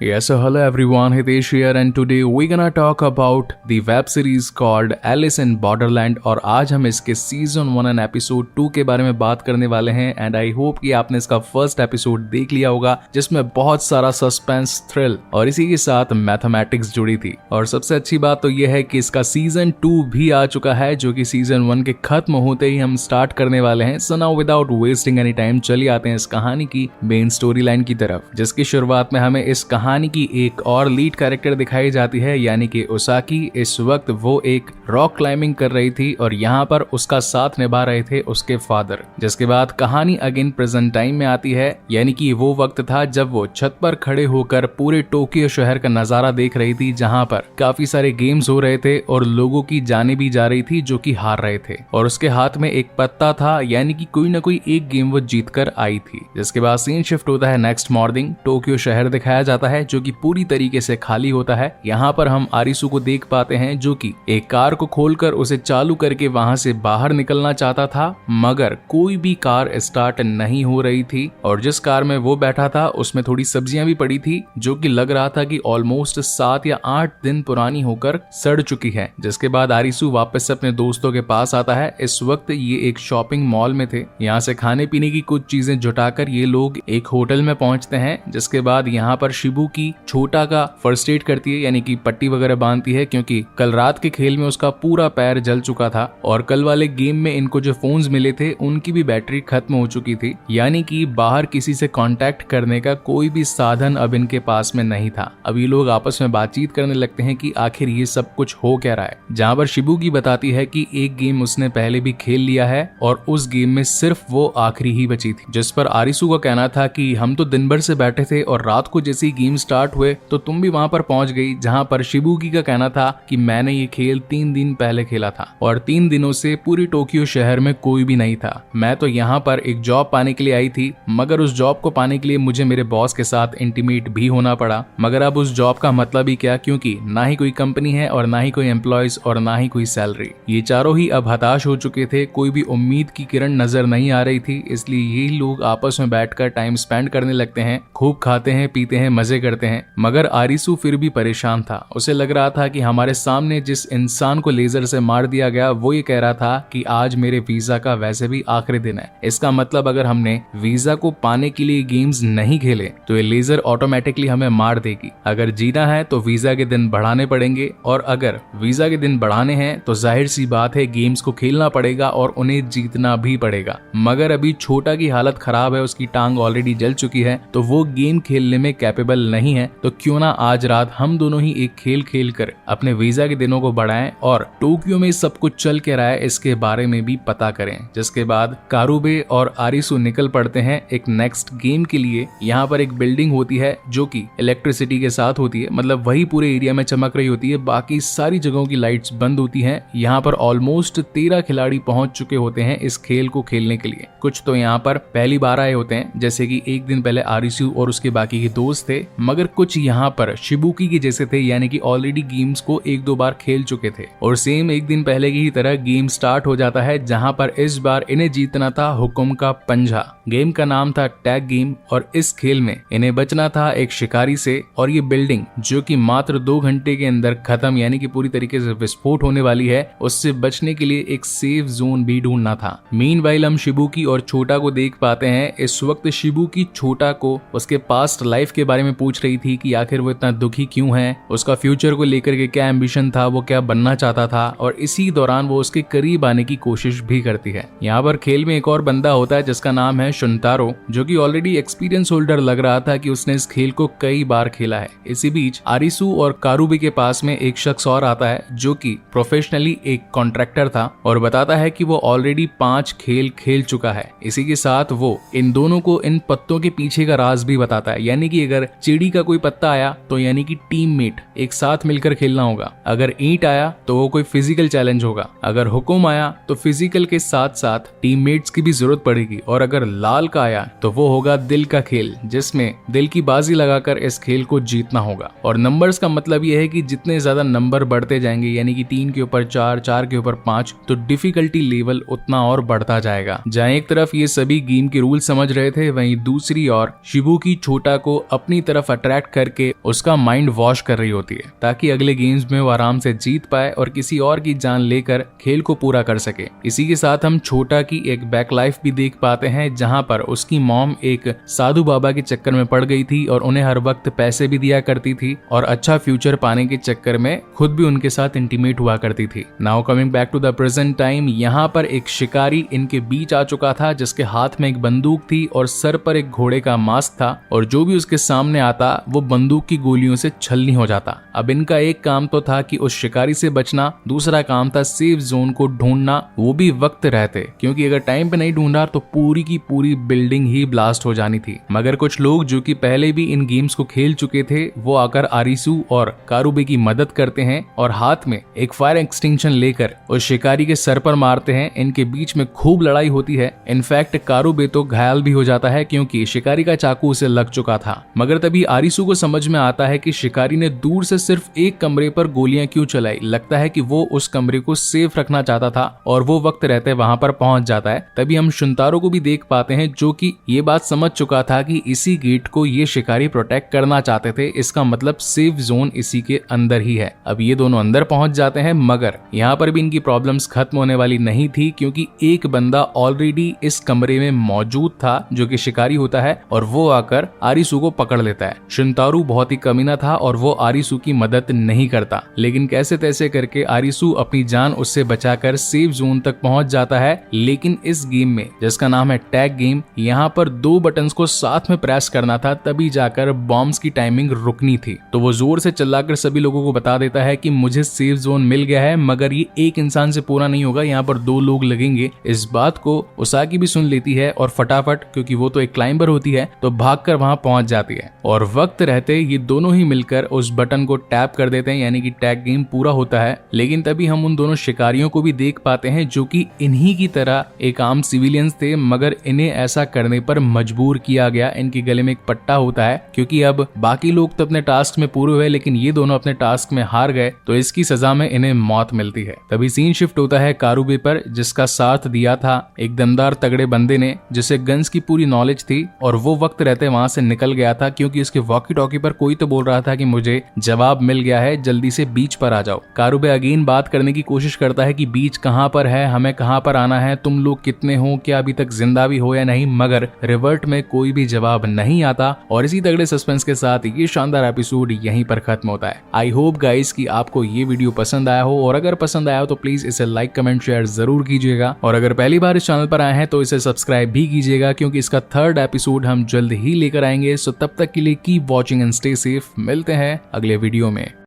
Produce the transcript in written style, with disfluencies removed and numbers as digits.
Yes, so hello everyone, Hitesh here and today we're gonna talk about the web series called Alice in Borderland और आज हम इसके season 1 and episode 2 के बारे में बात करने वाले हैं एंड आई होप कि आपने इसका फर्स्ट एपिसोड देख लिया होगा जिसमें बहुत सारा सस्पेंस, थ्रिल और इसी के साथ मैथमेटिक्स जुड़ी थी। और सबसे अच्छी बात तो यह है कि इसका सीजन 2 भी आ चुका है जो कि सीजन 1 के खत्म होते ही हम स्टार्ट करने वाले हैं। So now without wasting any time चलिए आते हैं इस कहानी की मेन स्टोरी लाइन की तरफ, जिसकी शुरुआत में हमें इस कहानी की एक और लीड कैरेक्टर दिखाई जाती है यानी कि उसाकी। इस वक्त वो एक रॉक क्लाइंबिंग कर रही थी और यहाँ पर उसका साथ निभा रहे थे उसके फादर। जिसके बाद कहानी अगेन प्रेजेंट टाइम में आती है यानी कि वो वक्त था जब वो छत पर खड़े होकर पूरे टोक्यो शहर का नजारा देख रही थी जहाँ पर काफी सारे गेम्स हो रहे थे और लोगों की जाने भी जा रही थी जो कि हार रहे थे और उसके हाथ में एक पत्ता था यानी कि कोई ना कोई एक गेम वो जीत कर आई थी। जिसके बाद सीन शिफ्ट होता है नेक्स्ट मॉर्निंग, टोक्यो शहर दिखाया जाता है जो कि पूरी तरीके से खाली होता है। यहाँ पर हम आरिसु को देख पाते हैं जो कि एक कार को खोलकर उसे चालू करके वहां से बाहर निकलना चाहता था मगर कोई भी कार स्टार्ट नहीं हो रही थी और जिस कार में वो बैठा था उसमें थोड़ी सब्जियां भी पड़ी थी जो कि लग रहा था कि ऑलमोस्ट 7 या 8 दिन पुरानी होकर सड़ चुकी है। जिसके बाद आरिसु वापस से अपने दोस्तों के पास आता है। इस वक्त ये एक शॉपिंग मॉल में थे। यहाँ से खाने पीने की कुछ चीजें जुटाकर ये लोग एक होटल में पहुंचते हैं। जिसके बाद यहाँ पर शिबू की छोटा का फर्स्ट एड करती है यानी कि पट्टी वगैरह बांधती है क्योंकि कल रात के खेल में उसका पूरा पैर जल चुका था और कल वाले गेम में इनको जो फोन्स मिले थे उनकी भी बैटरी खत्म हो चुकी थी यानी कि बाहर किसी से कांटेक्ट करने का कोई भी साधन अब इनके पास में नहीं था। अब ये लोग आपस में बातचीत करने लगते हैं कि आखिर ये सब कुछ हो क्या रहा है, जहाँ पर शिबू की बताती है कि एक गेम उसने पहले भी खेल लिया है और उस गेम में सिर्फ वो आखिरी ही बची थी। जिस पर आरिसु का कहना था कि हम तो दिन भर से बैठे थे और रात को जैसे ही गेम स्टार्ट हुए तो तुम भी वहां पर पहुंच गई, जहां पर शिबुकी का कहना था कि मैंने ये खेल 3 दिन पहले खेला था और 3 दिनों से पूरी टोक्यो शहर में कोई भी नहीं था। मैं तो यहाँ पर एक जॉब पाने के लिए आई थी मगर उस जॉब को पाने के लिए मुझे मेरे बॉस के साथ इंटीमेट भी होना पड़ा। मगर अब उस जॉब का मतलब ही क्या, क्योंकि ना ही कोई कंपनी है और ना ही कोई एम्प्लॉयज और ना ही कोई सैलरी। ये चारों ही अब हताश हो चुके थे, कोई भी उम्मीद की किरण नजर नहीं आ रही थी। इसलिए ये लोग आपस में बैठकर टाइम स्पेंड करने लगते हैं, खूब खाते हैं, पीते हैं, मजे करते हैं। मगर आरिसु फिर भी परेशान था। उसे लग रहा था कि हमारे सामने जिस इंसान को लेजर से मार दिया गया वो ये कह रहा था कि आज मेरे वीजा का वैसे भी आखिरी दिन है। इसका मतलब अगर हमने वीजा को पाने के लिए गेम्स नहीं खेले तो ये लेजर ऑटोमेटिकली हमें मार देगी। अगर जीना है तो वीजा के दिन बढ़ाने पड़ेंगे और अगर वीजा के दिन बढ़ाने हैं तो जाहिर सी बात है गेम्स को खेलना पड़ेगा और उन्हें जीतना भी पड़ेगा। मगर अभी छोटा की हालत खराब है, उसकी टांग ऑलरेडी जल चुकी है तो वो गेम खेलने में कैपेबल नहीं है। तो क्यों ना आज रात हम दोनों ही एक खेल खेल कर अपने वीजा के दिनों को बढ़ाएं और टोक्यो में सब कुछ चल के रहा है इसके बारे में भी पता करें। जिसके बाद कारुबे और आरिसु निकल पड़ते हैं एक नेक्स्ट गेम के लिए। यहाँ पर एक बिल्डिंग होती है जो कि इलेक्ट्रिसिटी के साथ होती है, मतलब वही पूरे एरिया में चमक रही होती है, बाकी सारी जगहों की लाइट्स बंद होती हैं। यहाँ पर ऑलमोस्ट 13 खिलाड़ी पहुंच चुके होते हैं इस खेल को खेलने के लिए। कुछ तो यहाँ पर पहली बार आए होते हैं जैसे कि एक दिन पहले आरिसु और उसके बाकी के दोस्त थे, मगर कुछ यहाँ पर शिबुकी के जैसे थे यानी कि ऑलरेडी गेम्स को 1-2 बार खेल चुके थे। और सेम एक दिन पहले की ही तरह गेम स्टार्ट हो जाता है जहां पर इस बार इन्हें जीतना था हुक्म का पंजा। गेम का नाम था टैग गेम और इस खेल में इन्हें बचना था एक शिकारी से और ये बिल्डिंग जो कि मात्र 2 घंटे के अंदर खत्म यानी कि पूरी तरीके से विस्फोट होने वाली है, उससे बचने के लिए एक सेफ जोन भी ढूंढना था। मीनवाइल हम शिबुकी और छोटा को देख पाते हैं। इस वक्त शिबुकी छोटा को उसके पास्ट लाइफ के बारे में पूछ रही थी कि आखिर वो इतना दुखी क्यों है, उसका फ्यूचर को लेकर के क्या एम्बिशन था, वो क्या बनना चाहता था और इसी दौरान वो उसके करीब आने की कोशिश भी करती है। यहाँ पर खेल में एक और बंदा होता है जिसका नाम है शुंतारो, जो कि ऑलरेडी एक्सपीरियंस होल्डर लग रहा था कि उसने इस खेल को कई बार खेला है। इसी बीच आरिसु और कारुबे के पास में एक शख्स और आता है जो कि प्रोफेशनली एक कॉन्ट्रैक्टर था और बताता है कि वो ऑलरेडी 5 खेल खेल चुका है। इसी के साथ वो इन दोनों को इन पत्तों के पीछे का राज भी बताता है, यानी कि अगर चिड़ी का कोई पत्ता आया तो यानी कि टीममेट एक साथ मिलकर खेलना होगा, अगर ईंट आया तो वो कोई फिजिकल चैलेंज होगा, अगर हुक्म आया तो फिजिकल के साथ साथ टीममेट्स की भी जरूरत पड़ेगी और अगर लाल का आया तो वो होगा दिल का खेल जिसमें दिल की बाजी लगाकर इस खेल को जीतना होगा। और नंबर्स का मतलब ये है कि जितने ज्यादा नंबर बढ़ते जाएंगे यानी कि 3 के ऊपर 4, 4 के ऊपर 5 तो डिफिकल्टी लेवल उतना और बढ़ता जाएगा। जहाँ एक तरफ ये सभी गेम के रूल समझ रहे थे वहीं दूसरी ओर शिबुकी छोटा को अपनी तरफ तरफ अट्रैक्ट करके उसका माइंड वॉश कर रही होती है ताकि अगले गेम्स में वो आराम से जीत पाए और किसी और की जान लेकर खेल को पूरा कर सके। इसी के साथ हम छोटा की एक बैक लाइफ भी देख पाते हैं जहां पर उसकी मॉम एक साधु बाबा के चक्कर में पड़ गई थी और उन्हें हर वक्त पैसे भी दिया करती थी और अच्छा फ्यूचर पाने के चक्कर में खुद भी उनके साथ इंटीमेट हुआ करती थी। Now coming back to the present time, यहाँ पर एक शिकारी इनके बीच आ चुका था जिसके हाथ में एक बंदूक थी और सर पर एक घोड़े का मास्क था और जो भी उसके सामने आता वो बंदूक की गोलियों से छलनी हो जाता। अब इनका एक काम तो था कि उस शिकारी से बचना, दूसरा काम था सेफ जोन को ढूंढना, वो भी वक्त रहते, क्योंकि अगर टाइम पे नहीं ढूंढा तो पूरी की पूरी बिल्डिंग ही ब्लास्ट हो जानी थी। मगर कुछ लोग जो कि पहले भी इन गेम्स को खेल चुके थे वो आकर आरिसू और कारुबे की मदद करते हैं और हाथ में एक फायर एक्सटिंक्शन लेकर उस शिकारी के सर पर मारते हैं। इनके बीच में खूब लड़ाई होती है। इनफैक्ट कारुबे तो घायल भी हो जाता है क्योंकि शिकारी का चाकू उसे लग चुका था। मगर तभी आरिसू को समझ में आता है कि शिकारी ने दूर से सिर्फ एक कमरे पर गोलियां क्यों चलाई। लगता है कि वो उस कमरे को सेफ रखना चाहता था और वो वक्त रहते वहां पर पहुंच जाता है। तभी हम शुंतारो को भी देख पाते हैं जो कि ये बात समझ चुका था कि इसी गेट को ये शिकारी प्रोटेक्ट करना चाहते थे, इसका मतलब सेफ जोन इसी के अंदर ही है। अब ये दोनों अंदर पहुंच जाते हैं मगर यहाँ पर भी इनकी प्रॉब्लम्स खत्म होने वाली नहीं थी क्योंकि एक बंदा ऑलरेडी इस कमरे में मौजूद था जो कि शिकारी होता है और वो आकर आरिसू को पकड़ लेता है। शुंतारो बहुत ही कमीना था और वो आरिसू की मदद नहीं करता, लेकिन कैसे तैसे करके आरिसू अपनी जान उससे बचाकर सेफ जोन तक पहुंच जाता है। लेकिन इस गेम में जिसका नाम है टैग गेम, यहाँ पर 2 बटन्स को साथ में प्रेस करना था तभी जाकर बॉम्ब्स की टाइमिंग रुकनी थी। तो वो जोर से चिल्लाकर सभी लोगों को बता देता है कि मुझे सेफ जोन मिल गया है मगर ये एक इंसान से पूरा नहीं होगा, यहाँ पर 2 लोग लगेंगे। इस बात को उसाकी भी सुन लेती है और फटाफट, क्योंकि वो तो एक क्लाइंबर होती है, तो भागकर वहां पहुंच जाती है और वक्त रहते ये दोनों ही मिलकर उस बटन को टैप कर देते हैं, यानी कि टैग गेम पूरा होता है। लेकिन तभी हम उन दोनों शिकारियों को भी देख पाते हैं जो कि इन्हीं की तरह एक आम सिविलियंस थे मगर इन्हें ऐसा करने पर मजबूर किया गया। इनके गले में एक पट्टा होता है क्योंकि अब बाकी लोग तो अपने टास्क में पूरे हुए लेकिन ये दोनों अपने टास्क में हार गए, तो इसकी सजा में इन्हें मौत मिलती है। तभी सीन शिफ्ट होता है कारुबे पर जिसका साथ दिया था एक दमदार तगड़े बंदे ने जिसे गन्स की पूरी नॉलेज थी और वो वक्त रहते वहां से निकल गया था क्योंकि उसके वॉकी टॉकी पर कोई तो बोल रहा था कि मुझे जवाब मिल गया है, जल्दी से बीच पर आ जाओ। कारुबे अगेन बात करने की कोशिश करता है कि बीच कहां पर है, हमें कहां पर आना है, तुम लोग कितने हो, क्या अभी तक जिंदा भी हो या नहीं, मगर रिवर्ट में कोई भी जवाब नहीं आता और इसी तगड़े सस्पेंस के साथ ये शानदार एपिसोड यहीं पर खत्म होता है। आई होप गाइस कि आपको ये वीडियो पसंद आया हो और अगर पसंद आया हो तो प्लीज इसे लाइक कमेंट शेयर जरूर कीजिएगा और अगर पहली बार इस चैनल पर आए हैं तो इसे सब्सक्राइब भी कीजिएगा क्योंकि इसका 3rd एपिसोड हम जल्द ही लेकर आएंगे। सो तब तक के लिए keep watching and stay safe. मिलते हैं अगले वीडियो में।